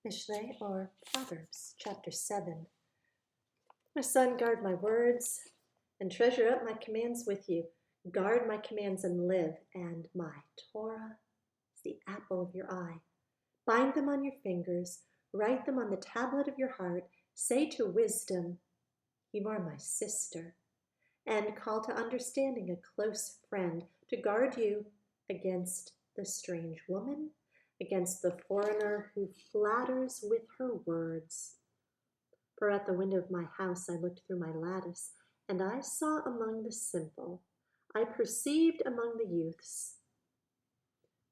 Mishle, or Proverbs, chapter 7. My son, guard my words and treasure up my commands with you. Guard my commands and live, and my Torah is the apple of your eye. Bind them on your fingers, write them on the tablet of your heart. Say to wisdom, you are my sister, and call to understanding a close friend, to guard you against the strange woman, against the foreigner who flatters with her words. For at the window of my house I looked through my lattice, and I saw among the simple, I perceived among the youths,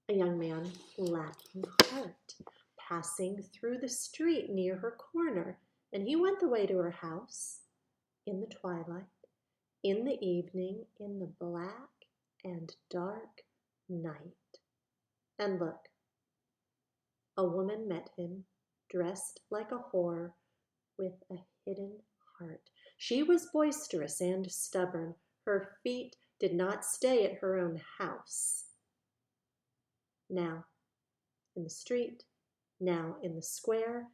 a young man lacking heart, passing through the street near her corner, and he went the way to her house in the twilight, in the evening, in the black and dark night. And look, a woman met him, dressed like a whore, with a hidden heart. She was boisterous and stubborn. Her feet did not stay at her own house. Now in the street, now in the square,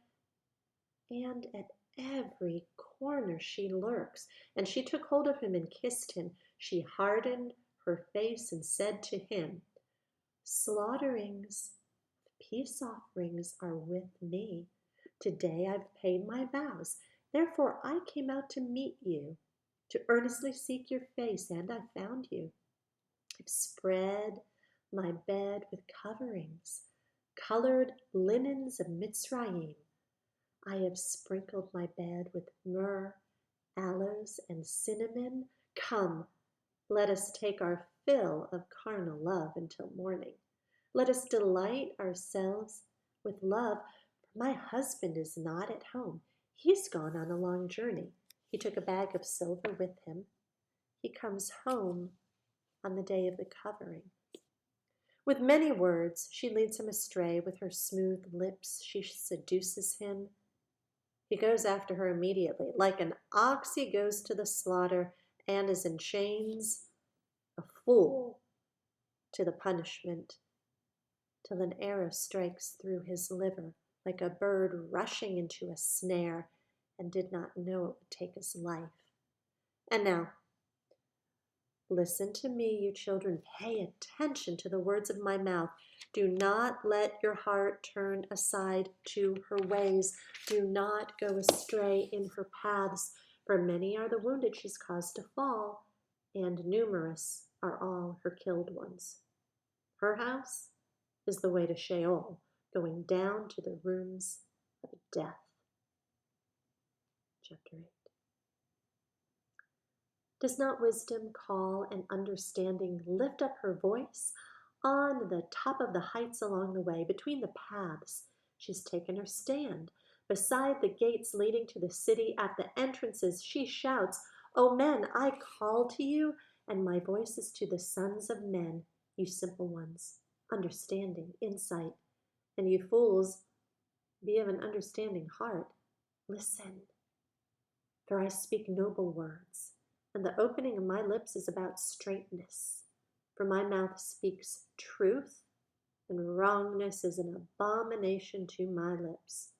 and at every corner she lurks. And she took hold of him and kissed him. She hardened her face and said to him, slaughterings, peace offerings are with me. Today I've paid my vows. Therefore I came out to meet you, to earnestly seek your face, and I found you. I've spread my bed with coverings, colored linens of Mitzrayim. I have sprinkled my bed with myrrh, aloes, and cinnamon. Come, let us take our fill of carnal love until morning. Let us delight ourselves with love. My husband is not at home. He's gone on a long journey. He took a bag of silver with him. He comes home on the day of the covering. With many words, she leads him astray. With her smooth lips, she seduces him. He goes after her immediately. Like an ox, he goes to the slaughter and is in chains, a fool to the punishment, till an arrow strikes through his liver, like a bird rushing into a snare, and did not know it would take his life. And now, listen to me, you children. Pay attention to the words of my mouth. Do not let your heart turn aside to her ways. Do not go astray in her paths, for many are the wounded she's caused to fall, and numerous are all her killed ones. Her house is the way to Sheol, going down to the rooms of death. Chapter 8. Does not wisdom call and understanding lift up her voice? On the top of the heights along the way, between the paths, she's taken her stand. Beside the gates leading to the city, at the entrances, she shouts, O men, I call to you, and my voice is to the sons of men, you simple ones, understanding, insight, and you fools, be of an understanding heart. Listen, for I speak noble words, and the opening of my lips is about straightness. For my mouth speaks truth, and wrongness is an abomination to my lips.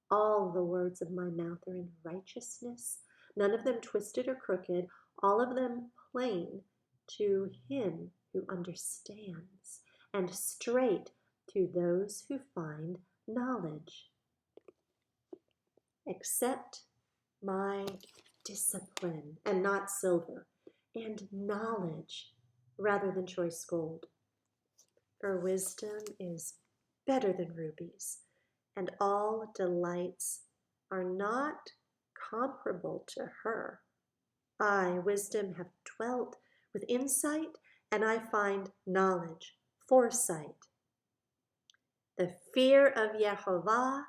All the words of my mouth are in righteousness, none of them twisted or crooked, all of them plain to him who understands, and straight to those who find knowledge. Accept my discipline, and not silver, and knowledge rather than choice gold. For wisdom is better than rubies, and all delights are not comparable to her. I, wisdom, have dwelt with insight, and I find knowledge, foresight. The fear of Yehovah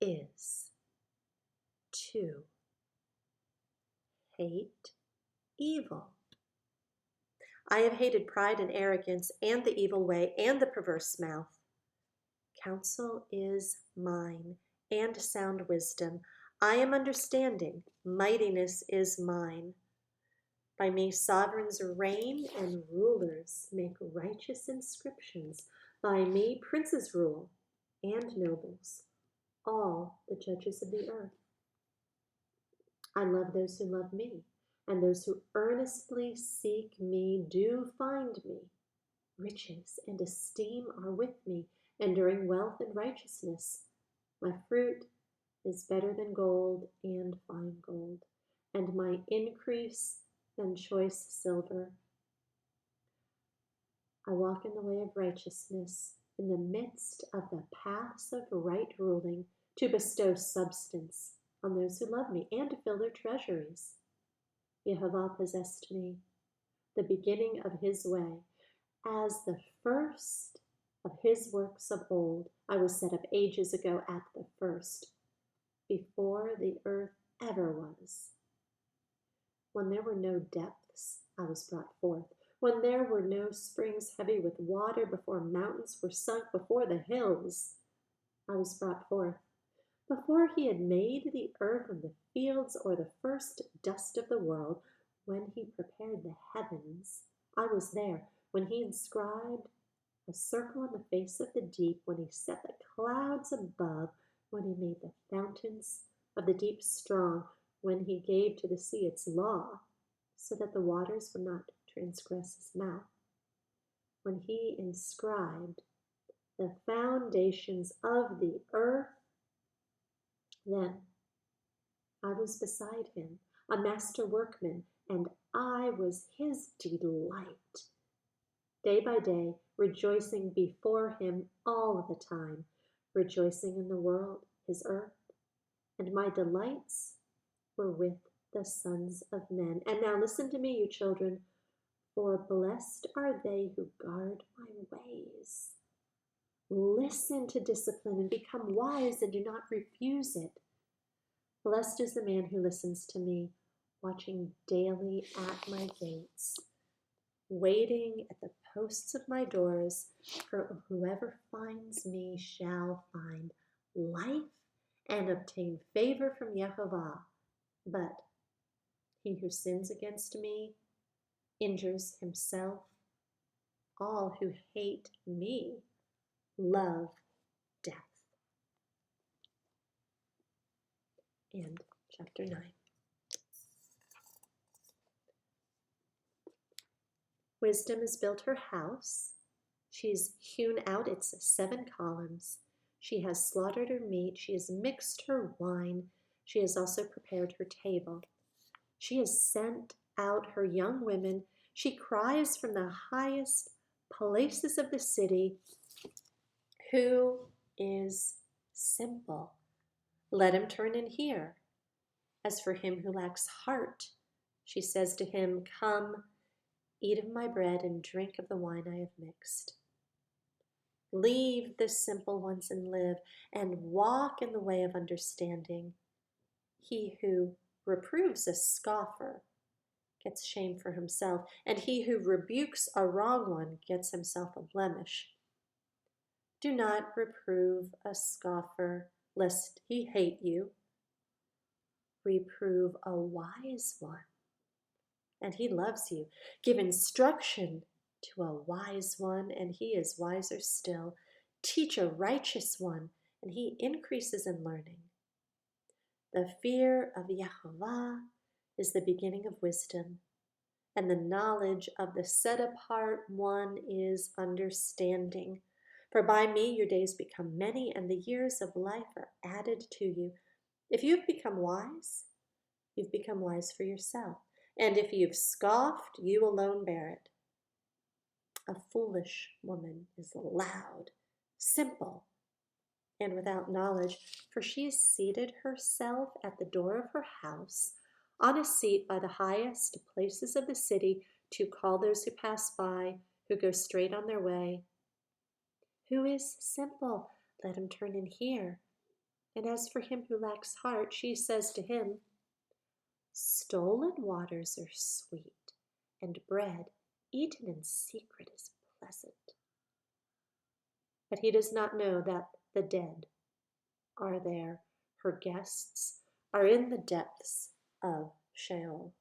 is to hate evil. I have hated pride and arrogance, and the evil way, and the perverse mouth. Counsel is mine, and sound wisdom. I am understanding, mightiness is mine. By me sovereigns reign, and rulers make righteous inscriptions. By me princes rule, and nobles, all the judges of the earth. I love those who love me, and those who earnestly seek me do find me. Riches and esteem are with me, enduring wealth and righteousness. My fruit is better than gold and fine gold, and my increase than choice silver. I walk in the way of righteousness, in the midst of the paths of right ruling, to bestow substance on those who love me and to fill their treasuries. Yehovah possessed me, the beginning of his way. As the first of his works of old, I was set up ages ago at the first, before the earth ever was. When there were no depths, I was brought forth. When there were no springs heavy with water, before mountains were sunk, before the hills, I was brought forth. Before he had made the earth and the fields, or the first dust of the world, when he prepared the heavens, I was there. When he inscribed a circle on the face of the deep, when he set the clouds above, when he made the fountains of the deep strong, when he gave to the sea its law, so that the waters would not transgress his mouth, when he inscribed the foundations of the earth, then I was beside him, a master workman, and I was his delight. Day by day, rejoicing before him all the time, rejoicing in the world, his earth, and my delights were with the sons of men. And now listen to me, you children, for blessed are they who guard my ways. Listen to discipline and become wise, and do not refuse it. Blessed is the man who listens to me, watching daily at my gates, waiting at the posts of my doors, for whoever finds me shall find life and obtain favor from Yehovah. But he who sins against me injures himself. All who hate me love death. And chapter 9. Wisdom has built her house. She's hewn out its 7 columns. She has slaughtered her meat. She has mixed her wine. She has also prepared her table. She has sent out her young women. She cries from the highest places of the city, "Who is simple? Let him turn and hear." As for him who lacks heart, she says to him, "Come, eat of my bread and drink of the wine I have mixed." Leave the simple ones and live, and walk in the way of understanding. He who reproves a scoffer gets shame for himself, and he who rebukes a wrong one gets himself a blemish. Do not reprove a scoffer, lest he hate you. Reprove a wise one, and he loves you. Give instruction to a wise one, and he is wiser still. Teach a righteous one, and he increases in learning. The fear of Yehovah is the beginning of wisdom, and the knowledge of the set-apart one is understanding. For by me your days become many, and the years of life are added to you. If you have become wise, you've become wise for yourself. And if you've scoffed, you alone bear it. A foolish woman is loud, simple, and without knowledge, for she has seated herself at the door of her house, on a seat by the highest places of the city, to call those who pass by, who go straight on their way. Who is simple? Let him turn and hear. And as for him who lacks heart, she says to him, "Stolen waters are sweet, and bread eaten in secret is pleasant." But he does not know that the dead are there. Her guests are in the depths of Sheol.